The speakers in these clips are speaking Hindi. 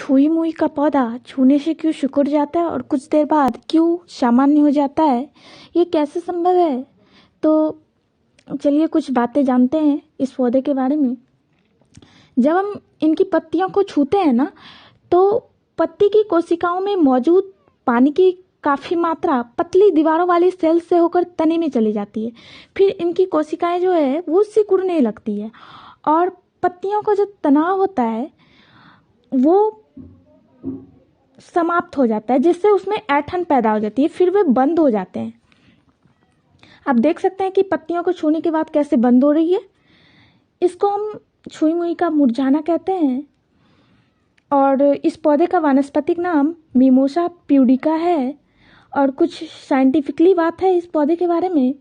छुई मुई का पौधा छूने से क्यों सिकुड़ जाता है और कुछ देर बाद क्यों सामान्य हो जाता है, ये कैसे संभव है? तो चलिए कुछ बातें जानते हैं इस पौधे के बारे में। जब हम इनकी पत्तियों को छूते हैं ना, तो पत्ती की कोशिकाओं में मौजूद पानी की काफ़ी मात्रा पतली दीवारों वाली सेल से होकर तने में चली जाती है। फिर इनकी कोशिकाएं जो है वो सिकुड़ने लगती है और पत्तियों का जो तनाव होता है वो समाप्त हो जाता है, जिससे उसमें ऐंठन पैदा हो जाती है। फिर वे बंद हो जाते हैं। आप देख सकते हैं कि पत्तियों को छूने के बाद कैसे बंद हो रही है। इसको हम छुई मुई का मुरझाना कहते हैं और इस पौधे का वानस्पतिक नाम मिमोसा प्यूडिका है। और कुछ साइंटिफिकली बात है इस पौधे के बारे में।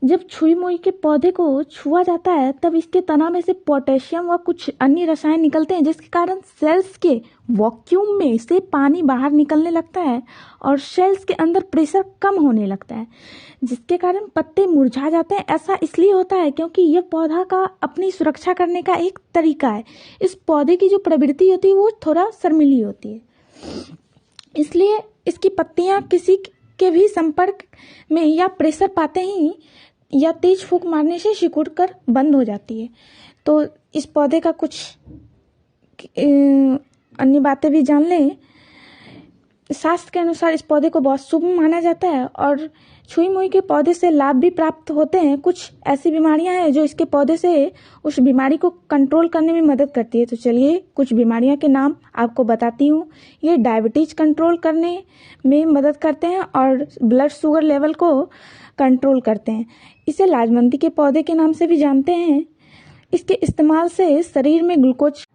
जब छुई मुई के पौधे को छुआ जाता है तब इसके तना में से पोटेशियम व कुछ अन्य रसायन निकलते हैं, जिसके कारण सेल्स के वैक्यूम में से पानी बाहर निकलने लगता है और सेल्स के अंदर प्रेशर कम होने लगता है, जिसके कारण पत्ते मुरझा जाते हैं। ऐसा इसलिए होता है क्योंकि यह पौधा का अपनी सुरक्षा करने का एक तरीका है। इस पौधे की जो प्रवृत्ति होती है वो थोड़ा शर्मीली होती है, इसलिए इसकी पत्तियां किसी के भी संपर्क में या प्रेशर पाते ही या तेज फूंक मारने से सिकुड़ कर बंद हो जाती है। तो इस पौधे का कुछ अन्य बातें भी जान लें। शास्त्र के अनुसार इस पौधे को बहुत शुभ माना जाता है और छुई मुई के पौधे से लाभ भी प्राप्त होते हैं। कुछ ऐसी बीमारियां हैं जो इसके पौधे से उस बीमारी को कंट्रोल करने में मदद करती है। तो चलिए कुछ बीमारियां के नाम आपको बताती हूँ। ये डायबिटीज कंट्रोल करने में मदद करते हैं और ब्लड शुगर लेवल को कंट्रोल करते हैं। इसे लाजवंती के पौधे के नाम से भी जानते हैं। इसके इस्तेमाल से शरीर में ग्लूकोज